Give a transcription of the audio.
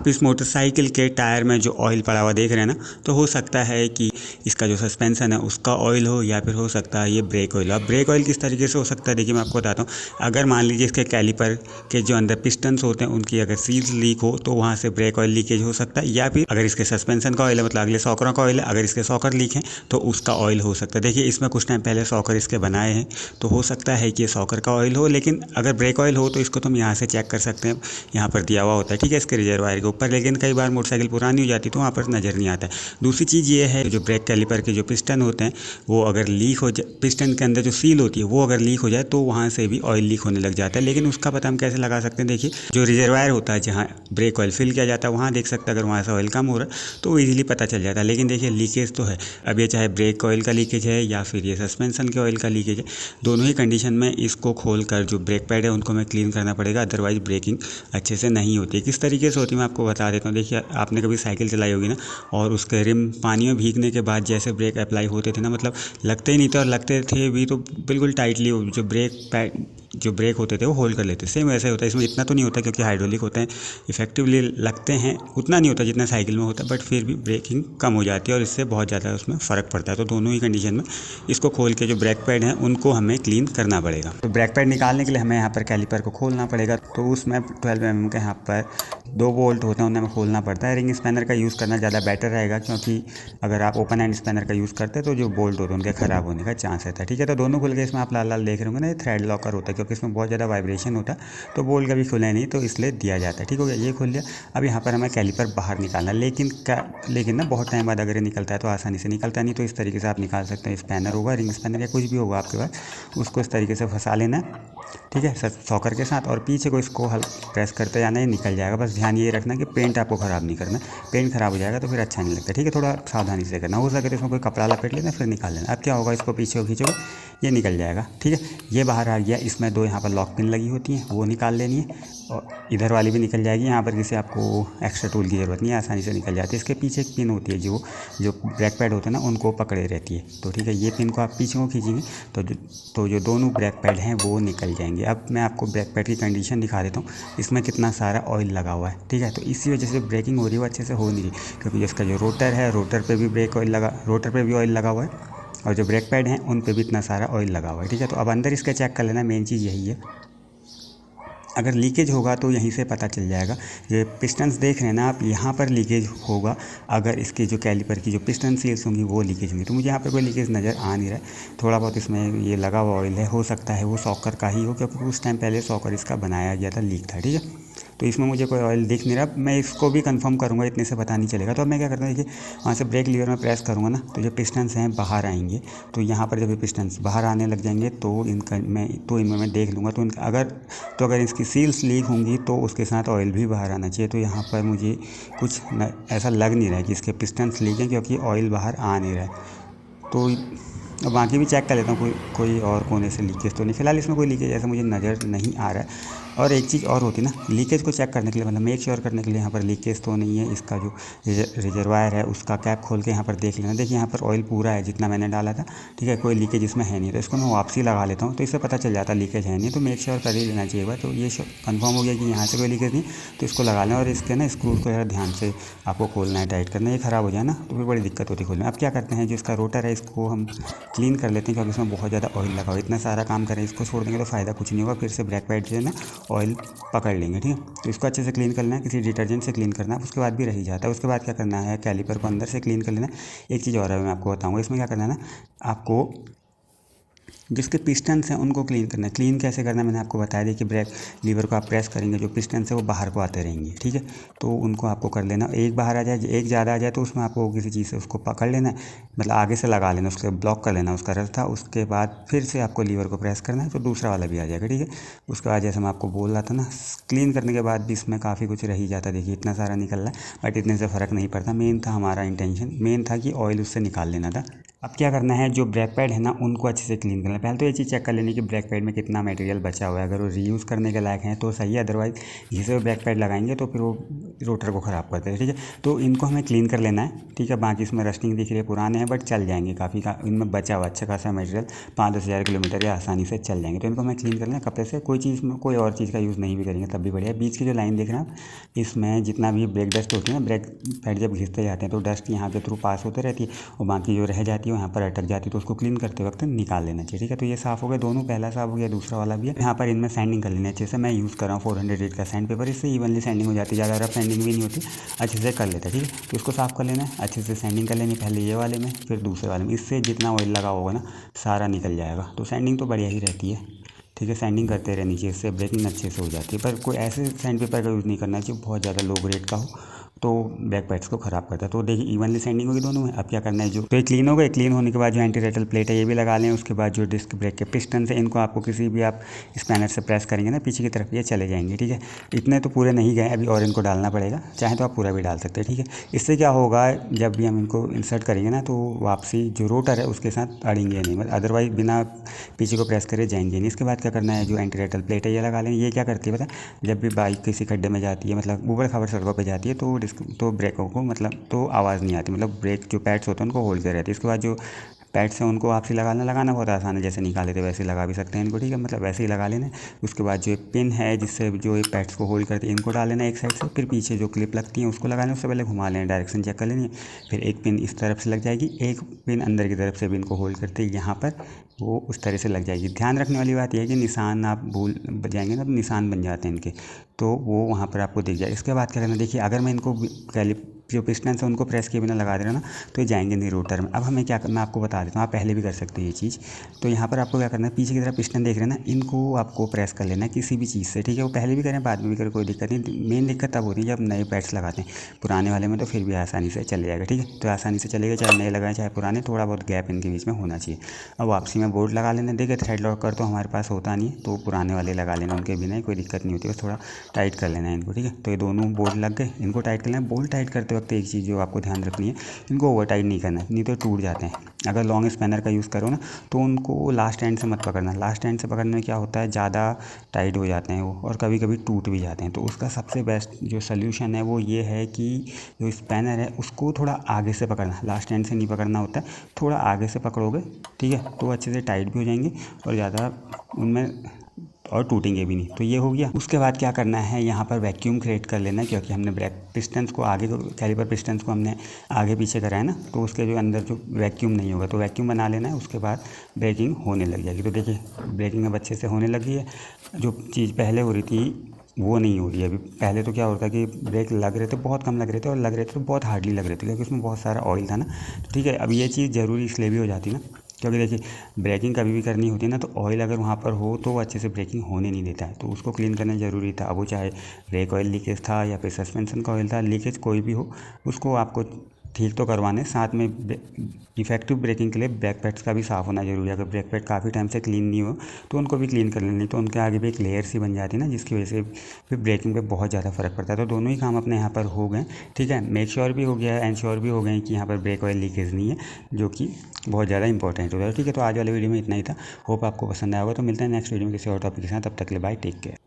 आप इस मोटरसाइकिल के टायर में जो ऑयल पड़ा हुआ देख रहे हैं ना, तो हो सकता है कि इसका जो सस्पेंसन है उसका ऑयल हो, या फिर हो सकता है ये ब्रेक ऑयल। अब ब्रेक ऑयल किस तरीके से हो सकता है, देखिए मैं आपको बताता हूँ। अगर मान लीजिए इसके कैलिपर के जो अंदर पिस्टन्स होते हैं उनकी अगर सील्स लीक हो तो वहाँ से ब्रेक ऑयल लीकेज हो सकता है, या फिर अगर इसके सस्पेंसन का ऑयल है, मतलब अगले सॉकरों का ऑयल है, अगर इसके सॉकर लीक है तो उसका ऑयल हो सकता है। देखिए इसमें कुछ टाइम पहले सॉकर इसके बनाए हैं, तो हो सकता है कि ये सॉकर का ऑयल हो, लेकिन अगर ब्रेक ऑयल हो तो इसको तुम यहाँ से चेक कर सकते हैं। यहाँ पर दिया हुआ होता है, ठीक है, इसके रिजर्वायर के ऊपर। लेकिन कई बार मोटरसाइकिल पुरानी हो जाती है तो वहाँ पर नज़र नहीं आता है। दूसरी चीज़ ये है, जो ब्रेक कैलिपर के जो पिस्टन होते हैं वो अगर लीक हो जाए, पिस्टन के अंदर जो सील होती है वो अगर लीक हो जाए तो वहाँ से भी ऑयल लीक होने लग जाता है। लेकिन उसका पता हम कैसे लगा सकते हैं, देखिए जो रिजर्वायर होता है जहाँ ब्रेक ऑयल फिल किया जाता है वहाँ देख सकते हैं, अगर वहाँ से ऑयल कम हो रहा है तो ईजिली पता चल जाता है। लेकिन देखिए लीकेज तो है, अब ये चाहे ब्रेक ऑयल का लीकेज है या फिर ये सस्पेंसन के ऑयल का लीकेज है, दोनों ही कंडीशन में इसको खोल कर जो ब्रेक पैड है उनको हमें क्लीन करना पड़ेगा, अदरवाइज ब्रेकिंग अच्छे से नहीं होती है। किस तरीके से होती है मैं आपको बता देता हूँ। देखिए आपने कभी साइकिल चलाई होगी ना, और उसके रिम पानी में भीगने के बाद जैसे ब्रेक अप्लाई होते थे ना, मतलब लगते ही नहीं थे, और लगते थे भी तो बिल्कुल टाइटली जो ब्रेक पैड जो ब्रेक होते थे वो होल्ड कर लेते। सेम वैसे होता है, इसमें इतना तो नहीं होता क्योंकि हाइड्रोलिक होते हैं, इफेक्टिवली लगते हैं, उतना नहीं होता जितना साइकिल में होता है, बट फिर भी ब्रेकिंग कम हो जाती है और इससे बहुत ज़्यादा उसमें फ़र्क पड़ता है। तो दोनों ही कंडीशन में इसको खोल के जो ब्रेक पैड हैं उनको हमें क्लीन करना पड़ेगा। तो ब्रेक पैड निकालने के लिए हमें यहाँ पर कैलिपर को खोलना पड़ेगा, तो उसमें 12 mm के यहाँ पर 2 बोल्ट होते हैं, उन्हें हमें खोलना पड़ता है। रिंग स्पैनर का यूज़ करना ज़्यादा बेटर रहेगा, क्योंकि अगर आप ओपन एंड स्पैनर का यूज़ करते हैं तो जो बोल्ट होते हैं उनके ख़राब होने का चांस रहता है, ठीक है। तो दोनों खुल के इसमें आप लाल लाल देख रहे होंगे ना, ये थ्रेड लॉकर होता है, क्योंकि इसमें बहुत ज़्यादा वाइब्रेशन होता है तो बोल्ट कभी खुले नहीं, तो इसलिए दिया जाता है। ठीक हो गया, ये खुल लिया। अब यहाँ पर हमें कैलिपर बाहर निकालना, लेकिन ना बहुत टाइम बाद अगर ये निकलता है तो आसानी से निकलता नहीं, तो इस तरीके से आप निकाल सकते हैं। स्पैनर होगा, रिंग स्पैनर या कुछ भी होगा आपके पास, उसको इस तरीके से फंसा लेना है, ठीक है, सॉकर के साथ, और पीछे को इसको प्रेस करते जाना, ये निकल जाएगा। बस ध्यान ये रखना कि पेंट आपको ख़राब नहीं करना, पेंट ख़राब हो जाएगा तो फिर अच्छा नहीं लगता, ठीक है। थोड़ा सावधानी से करना, हो सके तो इसमें कोई कपड़ा लपेट लेना फिर निकाल लेना। अब क्या होगा, इसको पीछे को खींचोगे ये निकल जाएगा, ठीक है। ये बाहर आ गया। इसमें 2 यहाँ पर लॉक पिन लगी होती हैं, वो निकाल लेनी है, और इधर वाली भी निकल जाएगी। यहाँ पर किसी आपको एक्स्ट्रा टूल की ज़रूरत नहीं है, आसानी से निकल जाती है। इसके पीछे एक पिन होती है जो ब्रेक पैड होते हैं ना उनको पकड़े रहती है, तो ठीक है, ये पिन को आप पीछे को खींचेंगे तो जो दोनों ब्रेक पैड हैं वो निकल जाएंगे। अब मैं आपको ब्रेक पैड की कंडीशन दिखा देता हूँ, इसमें कितना सारा ऑयल लगा हुआ है, ठीक है। तो इसी वजह से ब्रेकिंग हो रही है, वो अच्छे से हो नहीं रही, क्योंकि इसका जो रोटर है, रोटर पे भी ऑयल लगा हुआ है, और जो ब्रेक पैड हैं उन पे भी इतना सारा ऑयल लगा हुआ है, ठीक है। तो अब अंदर इसका चेक कर लेना, मेन चीज़ यही है। अगर लीकेज होगा तो यहीं से पता चल जाएगा। ये पिस्टन्स देख रहे हैं ना आप, यहाँ पर लीकेज होगा। अगर इसके जो कैलिपर की जो पिस्टन सील्स होंगी वो लीकेज होंगी, तो मुझे यहाँ पर कोई लीकेज नज़र आ नहीं रहा है। थोड़ा बहुत इसमें ये लगा हुआ ऑयल है, हो सकता है वो सॉकर का ही हो, क्योंकि उस टाइम पहले सॉकर इसका बनाया गया था, लीक था, ठीक है। तो इसमें मुझे कोई ऑयल दिख नहीं रहा। मैं इसको भी कंफर्म करूँगा, इतने से पता नहीं चलेगा। तो अब मैं क्या करता हूँ, देखिए वहाँ से ब्रेक लीवर में प्रेस करूँगा ना, तो जो पिस्टन्स हैं बाहर आएंगे। तो यहाँ पर जब ये पिस्टन्स बाहर आने लग जाएंगे तो इनमें मैं देख लूँगा। तो अगर इसकी सील्स लीक होंगी तो उसके साथ ऑयल भी बाहर आना चाहिए। तो यहाँ पर मुझे कुछ ऐसा लग नहीं रहा है कि इसके पिस्टन्स लीक हैं, क्योंकि ऑयल बाहर आ नहीं रहा है। तो अब बाकी भी चेक कर लेता हूँ, कोई और कोने से लीकेज तो नहीं। फिलहाल इसमें कोई लीकेज ऐसा मुझे नज़र नहीं आ रहा है। और एक चीज़ और होती है ना, लीकेज को चेक करने के लिए, मतलब मेक श्योर करने के लिए, यहाँ पर लीकेज तो नहीं है। इसका जो रिजर्वायर है उसका कैप खोल के यहाँ पर देख लेना। देखिए यहाँ पर ऑयल पूरा है जितना मैंने डाला था, ठीक है, कोई लीकेज इसमें है नहीं। तो इसको मैं वापसी लगा लेता हूँ, तो इससे पता चल जाता है लीकेज है नहीं। तो मेक श्योर कर ही लेना चाहिए एक। तो ये कंफर्म हो गया कि यहाँ से कोई लीकेज नहीं, तो इसको लगा लें। और इसके ना स्क्रूज को ज़रा ध्यान से आपको खोलना है, टाइट करना है। ये ख़राब हो जाए ना तो फिर बड़ी दिक्कत होती है खोलने में। अब क्या करते हैं, जो इसका रोटर है इसको हम क्लीन कर लेते हैं, क्योंकि इसमें बहुत ज़्यादा ऑयल लगा हुआ है। इतना सारा काम करें, इसको छोड़ देंगे तो फ़ायदा कुछ नहीं होगा, फिर से ब्रेक पैड जो है ना ऑयल पकड़ लेंगे, ठीक है। तो इसको अच्छे से क्लीन करना है, किसी डिटर्जेंट से क्लीन करना है, उसके बाद भी रह जाता है। उसके बाद क्या करना है, कैलिपर को अंदर से क्लीन कर लेना है। एक चीज़ और है मैं आपको बताऊँगा, इसमें क्या करना है ना, आपको जिसके पिस्टन्स हैं उनको क्लीन करना है। क्लीन कैसे करना है मैंने आपको बताया। देखिए ब्रेक लीवर को आप प्रेस करेंगे, जो पिस्टन्स है वो बाहर को आते रहेंगे, ठीक है। तो उनको आपको कर लेना, एक बाहर आ जाए, एक ज़्यादा आ जाए तो उसमें आपको किसी चीज़ से उसको पकड़ लेना है, मतलब आगे से लगा लेना, उसके ब्लॉक कर लेना उसका रास्ता। उसके बाद फिर से आपको लीवर को प्रेस करना है तो दूसरा वाला भी आ जाएगा, ठीक है। उसके बाद जैसे मैं आपको बोल रहा था ना, क्लीन करने के बाद भी इसमें काफ़ी कुछ रह ही जाता है। देखिए इतना सारा निकल रहा है, बट इतने से फ़र्क नहीं पड़ता। मेन था हमारा इंटेंशन, मेन था कि ऑयल उससे निकाल लेना था। अब क्या करना है, जो ब्रेक पैड है ना उनको अच्छे से क्लीन करना है। पहले तो ये चीज़ चेक कर लेनी कि ब्रेक पैड में कितना मटेरियल बचा हुआ है। अगर वो रीयूज़ करने के लायक हैं तो सही है, अदरवाइज़ जिसे वो ब्रेक पैड लगाएंगे तो फिर वो रोटर को ख़राब करते हैं। ठीक है, तो इनको हमें क्लीन कर लेना है। ठीक है, बाकी इसमें रस्टिंग दिख रही है, पुराने हैं बट चल जाएंगे, काफ़ी इनमें बचा हुआ अच्छा खासा मटेरियल 5-10 हज़ार किलोमीटर या आसानी से चल जाएंगे। तो इनको हमें क्लीन कर लेना कपड़े से, कोई चीज़ में कोई और चीज़ का यूज़ नहीं भी करेंगे तब भी बढ़िया। बीच की जो लाइन देख रहे हैं आप, इसमें जितना भी ब्रेक डस्ट होती है ना, ब्रेक पैड जब घिसते जाते हैं तो डस्ट यहाँ के थ्रू पास होते रहती है और बाकी जो रह जाती है यहाँ पर अटक जाती है, तो उसको क्लीन करते वक्त निकाल लेना चाहिए। ठीक है, तो ये साफ़ हो गया दोनों, पहला साफ़ हो गया, दूसरा वाला भी है। यहाँ पर इनमें सैंडिंग कर लेनी है अच्छे से। मैं यूज़ कर रहा हूँ 400 का सैंड पेपर, इससे इवनली सैंडिंग हो जाती है, ज़्यादा रफ सैंडिंग भी नहीं होती, अच्छे से कर लेता है। ठीक है, तो इसको साफ़ कर लेना है, अच्छे से सैंडिंग कर लेनी, पहले ये वाले में फिर दूसरे वाले में। इससे जितना ऑयल लगा होगा ना सारा निकल जाएगा। तो सैंडिंग तो बढ़िया ही रहती है। ठीक है, सैंडिंग करते रहनी चाहिए, इससे ब्रेकिंग अच्छे से हो जाती है। पर कोई ऐसे सैंड पेपर का यूज़ नहीं करना चाहिए बहुत ज़्यादा लो ग्रेड का हो, तो बैक पैड्स को ख़राब करता है। तो देखिए इवनली सैंडिंग होगी दोनों में। अब क्या करना है, जो तो ये क्लीन हो गए, क्लीन होने के बाद जो एंटी रेटल प्लेट है ये भी लगा लें। उसके बाद जो डिस्क ब्रेक के पिस्टन है इनको आपको किसी भी आप स्पैनर से प्रेस करेंगे ना पीछे की तरफ, ये चले जाएंगे। ठीक है, इतने तो पूरे नहीं गए अभी और इनको डालना पड़ेगा, चाहे तो आप पूरा भी डाल सकते हैं। ठीक है, इससे क्या होगा, जब भी हम इनको इंसर्ट करेंगे ना तो वापसी जो रोटर है उसके साथ अड़ेंगे नहीं, मतलब अदरवाइज बिना पीछे को प्रेस करे जाएंगे नहीं। इसके बाद क्या करना है, जो एंटी रेटल प्लेट है ये लगा लें। ये क्या करती है पता है, जब भी बाइक किसी खड्डे में जाती है, मतलब ऊबड़ खाबड़ सड़कों पे जाती है तो डिस्क तो ब्रेकों को मतलब तो आवाज़ नहीं आती, मतलब ब्रेक जो पैड्स होते हैं उनको होल्ड कर रहती है। इसके बाद जो पैड्स हैं उनको आपसे लगाना बहुत आसान है, जैसे निकाले थे वैसे लगा भी सकते हैं इनको। ठीक है, मतलब वैसे ही लगा लेना है। उसके बाद जो पिन है जिससे जो पैड्स को होल्ड करती है इनको डाल लेना एक साइड से, फिर पीछे जो क्लिप लगती है उसको लगा लेना। उससे पहले घुमा लेना, डायरेक्शन चेक कर लेनी है। फिर एक पिन इस तरफ से लग जाएगी, एक पिन अंदर की तरफ से भी इनको होल्ड करते हैं यहाँ पर, वो उस तरह से लग जाएगी। ध्यान रखने वाली बात यह है कि निशान आप भूल जाएंगे ना, निशान बन जाते हैं इनके, तो वो वहाँ पर आपको दिख जाए। इसके बाद क्या करना, देखिए अगर मैं इनको जो पिस्टन है उनको प्रेस किए बिना लगा दे रहा ना तो ये जाएंगे नहीं रोटर में। अब हमें क्या करना, आपको बता देता हूँ, आप पहले भी कर सकते हैं ये चीज़। तो यहाँ पर आपको क्या करना है, पीछे की तरफ पिस्टन देख रहे हैं ना, इनको आपको प्रेस कर लेना है किसी भी चीज़ से। ठीक है, वो पहले भी करें बाद में भी करें, कोई दिक्कत नहीं। मेन दिक्कत तब होती है जब नए पैड्स लगाते हैं, पुराने वाले में तो फिर भी आसानी से चले जाएगा। ठीक है, तो आसानी से चलेगा, चाहे नए लगाएं चाहे पुराने, थोड़ा बहुत गैप इनके बीच में होना चाहिए। अब वापसी में बोल्ट लगा लेना। देखिए थ्रेड लॉकर तो हमारे पास होता नहीं है, तो पुराने वाले लगा लेना, उनके बिना कोई दिक्कत नहीं होती, बस थोड़ा टाइट कर लेना है इनको। ठीक है, तो ये दोनों बोल्ट लग गए, इनको टाइट कर लेना है। बोल्ट टाइट करते वक्त एक चीज़ जो आपको ध्यान रखनी है, इनको ओवर टाइट नहीं करना है, नहीं तो टूट जाते हैं। अगर लॉन्ग स्पैनर का यूज़ करो ना तो उनको लास्ट एंड से मत पकड़ना। लास्ट एंड से पकड़ने में क्या होता है, ज़्यादा टाइट हो जाते हैं वो और कभी कभी टूट भी जाते हैं। तो उसका सबसे बेस्ट जो सोल्यूशन है वो ये है कि जो स्पैनर है उसको थोड़ा आगे से पकड़ना, लास्ट एंड से नहीं पकड़ना होता है, थोड़ा आगे से पकड़ोगे ठीक है, तो अच्छे से टाइट भी हो जाएंगे और ज़्यादा उनमें और टूटेंगे भी नहीं। तो ये हो गया। उसके बाद क्या करना है, यहाँ पर वैक्यूम क्रिएट कर लेना है, क्योंकि हमने ब्रेक पिस्टन्स को आगे को कैलिपर पिस्टन्स को हमने आगे पीछे कराया ना, तो उसके जो अंदर जो वैक्यूम नहीं होगा, तो वैक्यूम बना लेना है। उसके बाद ब्रेकिंग होने लग जाएगी। तो देखिए ब्रेकिंग अब अच्छे से होने लगी है। जो चीज़ पहले हो रही थी वो नहीं हो रही है अभी। पहले तो क्या होता कि ब्रेक लग रहे थे, बहुत कम लग रहे थे, और लग रहे थे तो बहुत हार्डली लग रहे थे, क्योंकि उसमें बहुत सारा ऑयल था ना। तो ठीक है, अब ये चीज़ ज़रूरी इसलिए भी हो जाती ना, क्योंकि देखिए ब्रेकिंग कभी भी करनी होती है ना, तो ऑयल अगर वहाँ पर हो तो वो अच्छे से ब्रेकिंग होने नहीं देता है, तो उसको क्लीन करना ज़रूरी था। अब वो चाहे ब्रेक ऑयल लीकेज था या फिर सस्पेंशन का ऑयल था, लीकेज कोई भी हो उसको आपको ठीक तो करवाने, साथ में इफेक्टिव ब्रेकिंग के लिए ब्रेक पैड्स का भी साफ़ होना ज़रूरी है। अगर ब्रेक पैड काफ़ी टाइम से क्लीन नहीं हो तो उनको भी क्लीन कर लेनी, तो उनके आगे भी एक लेयर सी बन जाती है ना, जिसकी वजह से फिर ब्रेकिंग पे बहुत ज़्यादा फ़र्क पड़ता है। तो दोनों ही काम अपने यहाँ पर हो गए। ठीक है, मेक श्योर भी हो गया, एंश्योर भी हो गए कि यहाँ पर ब्रेक ऑयल लीकेज नहीं है, जो कि बहुत ज़्यादा इंपॉर्टेंट हो गया। ठीक है, तो आज वाले वीडियो में इतना ही था। होप आपको पसंद आया होगा। तो मिलते हैं नेक्स्ट वीडियो में किसी और टॉपिक के साथ। तब तक के लिए बाय, टेक केयर।